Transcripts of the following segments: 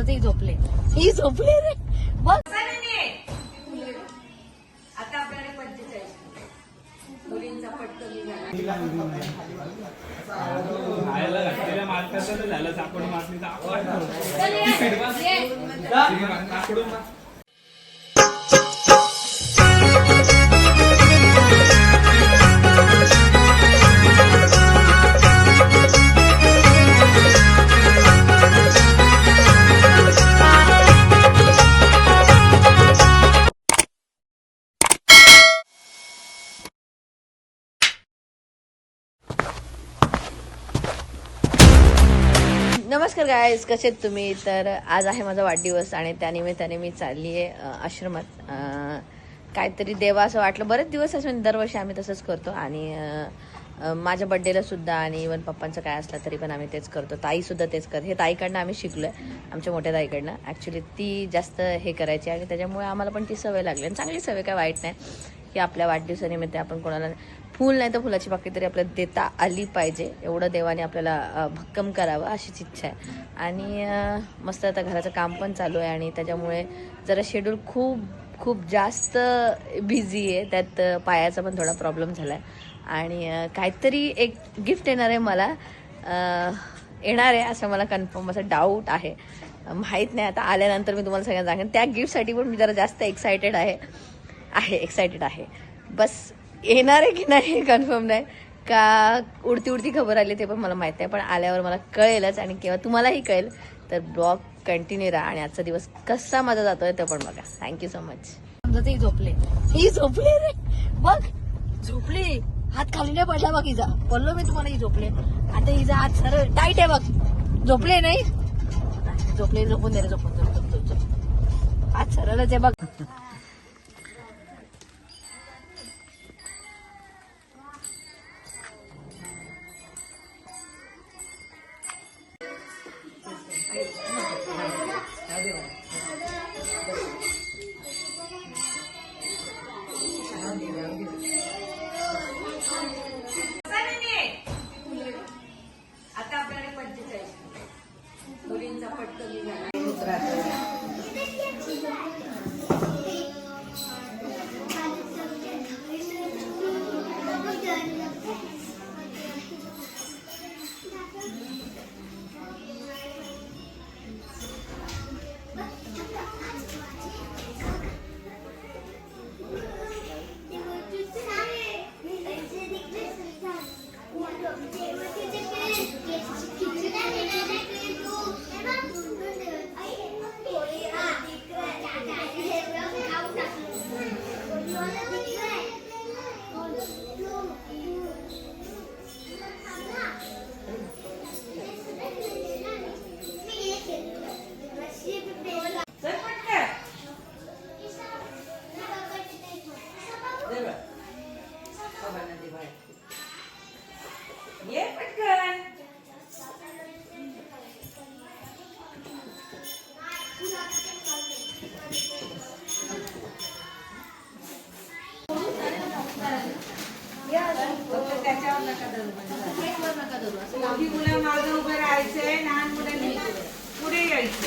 ते झोपले, ही झोपले रे बघ. आता आपल्याला 45 मुलींचा पट कमी झाला. मार्काचं झालं सापड मारलीचा नमस्कार गाईज, कसे आहेत तुम्ही? तर आज आहे माझा वाढदिवस आणि त्यानिमित्ताने मी चालली आहे आश्रमात. काहीतरी देवा असं वाटलं. बरेच दिवस असून दरवर्षी आम्ही तसंच करतो आणि माझ्या बड्डेला सुद्धा आणि इवन पप्पांचं काय असलं तरी पण आम्ही तेच करतो. ताईसुद्धा तेच करते. हे ताईकडनं आम्ही शिकलो आहे, आमच्या मोठ्या ताईकडनं. ॲक्च्युली ती जास्त हे करायची आणि त्याच्यामुळे आम्हाला पण ती सवय लागली आणि चांगली सवय, काय वाईट नाही की आपल्या वाढदिवसानिमित्त आपण कोणाला फूल नाही तर फुलाची पाकळी तरी आपल्याला देता आली पाहिजे. एवढं देवाने आपल्याला भक्कम करावं अशीच इच्छा आहे. आणि मस्त आता घराचं काम पण चालू आहे आणि त्याच्यामुळे जरा शेड्यूल खूप जास्त बिझी आहे. त्यात पायाचा पण थोडा प्रॉब्लेम झाला आहे आणि काहीतरी एक गिफ्ट येणार आहे मला, येणार आहे असं मला कन्फर्म असं डाऊट आहे. माहीत नाही, आता आल्यानंतर मी तुम्हाला सगळ्यांना सांगेन. त्या गिफ्टसाठी पण मी जरा जास्त एक्सायटेड आहे. बस येणार आहे की नाही हे कन्फर्म नाही, का उडती खबर आली ते पण मला माहीत नाही. पण आल्यावर मला कळेलच आणि केव्हा तुम्हालाही कळेल. तर ब्लॉग कंटिन्यू राहा आणि आजचा दिवस कसा माझा जातोय ते पण बघा. Thank you so much. समजा ते झोपले, ही झोपले रे बघ, झोपले. हात खाली नाही पडला बघ हिचा. बोललो मी तुम्हाला, ही झोपले. आता हिचा हात सरळ टाईट आहे बघ. झोपले नाही, झोपले, झोपून दे रे, झोपून. हात सरळच आहे बघ. आता आपल्याला 45 मुलींचा पट कमी झाला. ये पटकन. त्याच्यावर नका धरू. मोठी मुलं मागे उभं राहायचंय, लहान मुलांनी पुढे यायचं.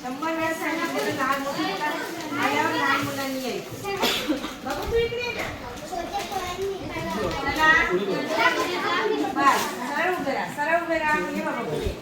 100 वेळा सांगितलं, लहान मोठी आल्यावर लहान मुलांनी यायचं. बाबा तू इकडे ये ना. सरळ उभे राहा. ये बाबा पुढे.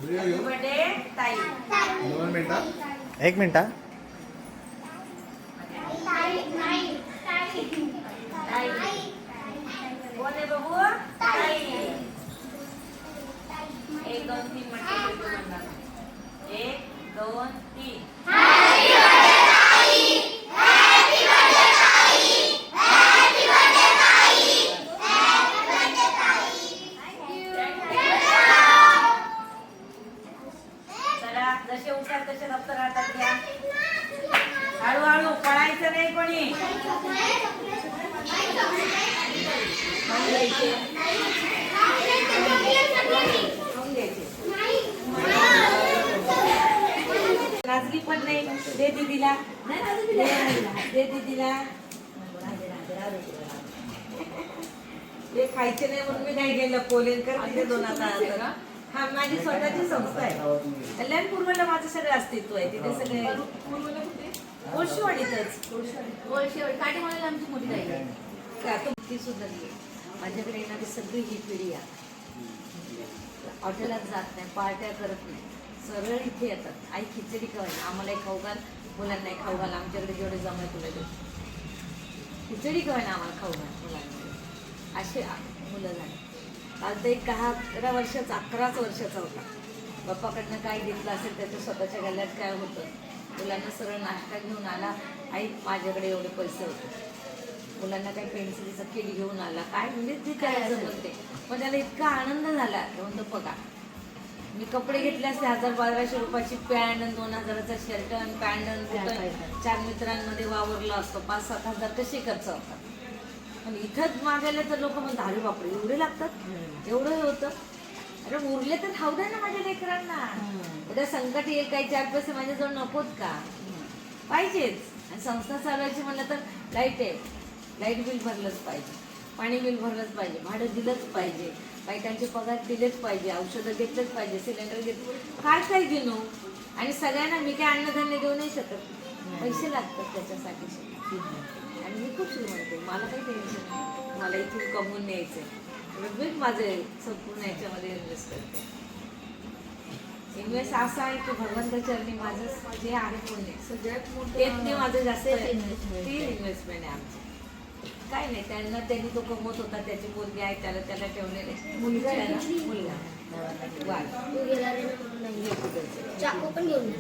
हॅपी बर्थडे ताई. 1 मिनिट हा. कोण आहे बघू? ताई. 1 2 3 म्हणते. 1 2 3. चला जसे उठाल तसे दप्तर हातात घ्या. हळूहळू पळायचं नाही कोणी. खाऊन घ्यायचे. खाऊन घ्यायचे. नाचली पण नाही. दे दीदीला. दे दीदीला. ते खायचे नाही म्हणून मी नाही गेलं. कोलेनकर तिथे 2 आता. हा माझी स्वतःची संस्था आहे. कल्याणपूर्वला माझं सगळं अस्तित्व आहे. तिथे सगळे कोळशीवाडीतच. काटेमाळ्याला आमची मोठी ताई आहे. का तो ती सुद्धा नाही. माझ्याकडे येणारी सगळी ही पिढी आहे. हॉटेलात जात नाही, पार्ट्या करत नाही, सरळ इथे येतात. आई खिचडी खावायला आम्हालाही खाऊ घाल, मुलांनाही खाऊ घाल. आमच्याकडे जेवढे जमाय तुला देऊ. खिचडी खावायला आम्हाला खाऊ घाल मुलांना. असे मुलं झाले. आज एक 11 वर्षाचा 11च वर्षाचा होता. बाप्पाकडनं काय घेतलं असेल त्याच्या स्वतःच्या गल्ल्यात काय होतं. मुलांना सरळ नाश्ता घेऊन आला. आई माझ्याकडे एवढे पैसे होते. मुलांना काही पेन्सिलीचा किट घेऊन आला. काय म्हणजे ते काय म्हणते. पण त्याला इतका आनंद झाला. म्हणतो बघा मी कपडे घेतले असते 1000-1200 रुपयाची पॅन्ट आणि 2000चा शर्ट आणि पॅन्ट आणि 4 मित्रांमध्ये वावरला असतो. 5-7 हजार कसे खर्च होतात. पण इथंच मागायला तर लोक म्हणतात अरे बापरे एवढे लागतात. एवढं होतं. अरे उरले तर खाऊ द्या ना माझ्या लेकरांना. उद्या संकट येईल काही 4 पैसे माझ्याजवळ नकोत का. पाहिजेच. आणि संस्था चालवायची म्हणलं तर लाईट आहे. लाईट बिल भरलंच पाहिजे, पाणी बिल भरलंच पाहिजे, भाडं दिलंच पाहिजे, बायकांचे पगार दिलेच पाहिजे, औषधं घेतलंच पाहिजे, सिलेंडर घेतलं काय घेणं. आणि सगळ्यांना मी काय अन्नधान्य देऊ नाही शकत. पैसे लागतात त्याच्यासाठी. आणि मी खूप श्रीमंत आहे. मला काही टेन्शन नाही. मला इथून कमवून न्यायचं. मी माझे संपूर्ण याच्यामध्ये इन्व्हेस्ट करते. इन्व्हेस्ट असा आहे की भगवंताचरणी माझं जे आहे पुण्य सगळ्यात मोठं माझं जास्त ती इन्व्हेस्टमेंट आहे आमची. काय नाही त्यांनी तो कमवत होता. त्याची मुलगी आहे त्याला ठेवलेले. मुलगा आहे ना. मुलगा चाकू पण घेऊन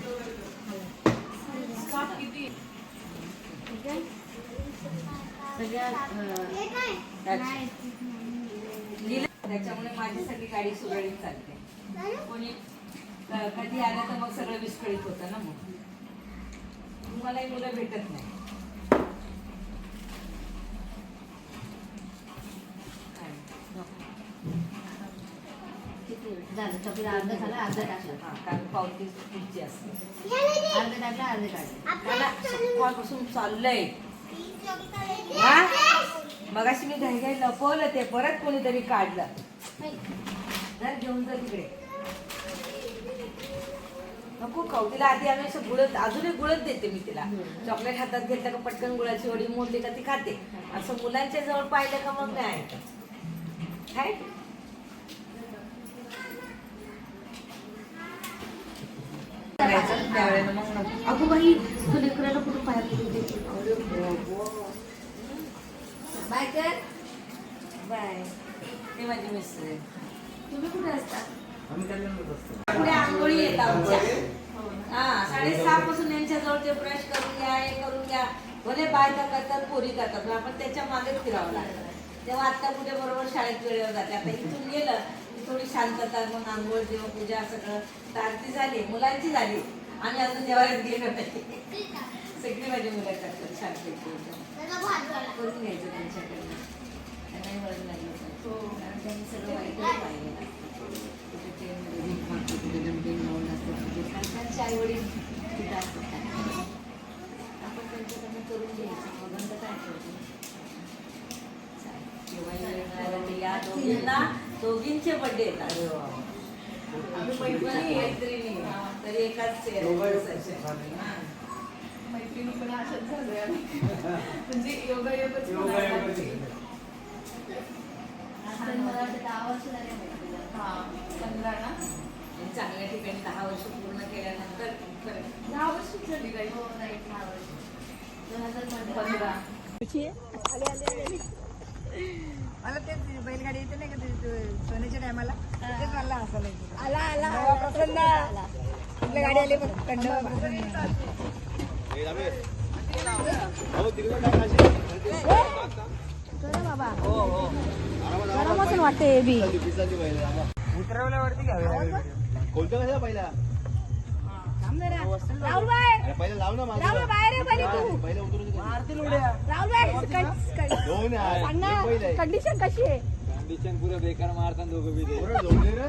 त्याच्यामुळे माझी सगळी गाडी सुरळीत चालते. कोणी कधी आलं तर मग सगळं विस्कळीत होतं ना. मग मलाही मुलं भेटत नाही. झालं चपला अर्धा झाला अर्धा टाकला. कारण पावती पुढची असते. अर्धा टाकला अर्धा काढला. मला सकाळपासून चाललंय. मगाशी मी घाई लपवलं ते परत कोणीतरी काढलं. जर घेऊन जा तिकडे. नको खाऊ. तिला आधी आम्ही असं गुळत अजूनही गुळत देते मी तिला. चॉकलेट हातात घेतलं का पटकन गुळाची वडी मोडली का ती खाते. असं मुलांच्या जवळ पाहिलं का मग नाही काय. त्यावेळेला मग नको. अगो बाई तू लेकराला कुठं पाया पडू दे. बाय कर. बाय. ते माझी मिस्टर आहे. तुम्ही कुठे असता. पुढे आंघोळी येतात आमच्या. 6:30 पासून यांच्याजवळ ते ब्रश करून घ्या हे करून घ्या. भले बायका करतात पोरी करतात पण आपण त्याच्या मागे फिरावं लागतं. तेव्हा आत्ता कुठे बरोबर शाळेत वेळेवर जाते. आता इथून गेलं की थोडी शांतता. मग आंघोळ देवपूजा सगळं. आरती झाली मुलांची झाली. आम्ही अजून देवाळ्यात गेलो नाही. सगळी माझी मुलं करतात शांतपैकी. करून घ्यायचं त्यांच्याकडनं. त्यांनाही वळण लागलं पाहिजे. कारण त्यांनी सगळं वाईटच पाहिलेलं. त्यांचे आई वडील तिथं असतात. आपण त्यांच्याकडनं करून घ्यायचं. मग काय करतो. या दोघींचे बर्थडे येतात. आम्ही मैत्रिणी तरी एकाच मैत्रिणी पण अशाच झालोय आम्ही. म्हणजे योगायोगच मला वाटतं 10 वर्ष झाले मैत्रीला. 15 ना. चांगल्या झाली काही हो, right, ह्या वर्षी. 2015. मला तेच बैलगाडी येते नाही का सोन्याच्या टायमाला तेच मला असं आला प्रसन्न आपल्या गाडी आली पण कंड गरमच वाटते हे बी. उतरवल्यावरती घ्यावे कोणतं कसं पहिला राहुल बाय, पहिला लाव ना माझं राहुल बाहेर आहे पहिले तू. पहिला उतरून राहुल बाय, दोन सांग ना कंडिशन कशी आहे? कंडिशन पुरं बेकार मारतात दोघं बी ते. झोपले रे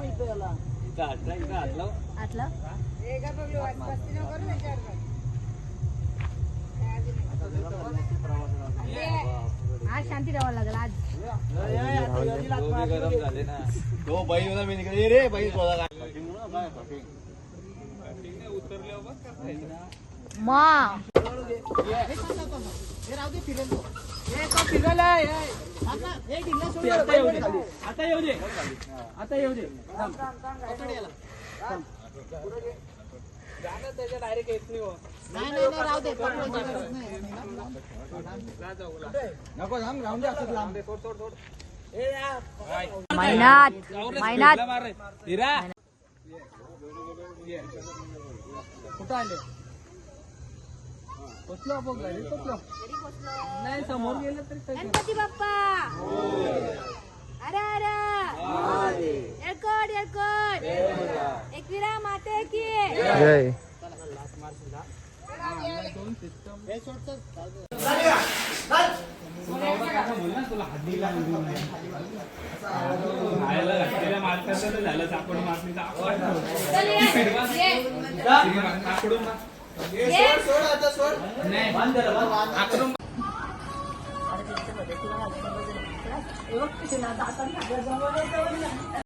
इथं हात लाव. आतलं आज शांती राहावं लागेल आज. दोघे गरम झाले ना. तो बाई होता मी निघाले रे बाई स्वतः मा आता येऊ दे. आता येऊ दे. त्याच्या डायरेक्ट येत नाही हो. नको थांब राहून दे असंच लांब महिन्यात हिरा कुठं आले पोचलो आपण घरी पोचलो नाही समोर गेलं तरी गणपती बाप्पा अरे अरे येळकोट येळकोट एकविरा माते की जय खायला घातलेल्या मारतात तर झालं सापड मारलीचा आकडून अरे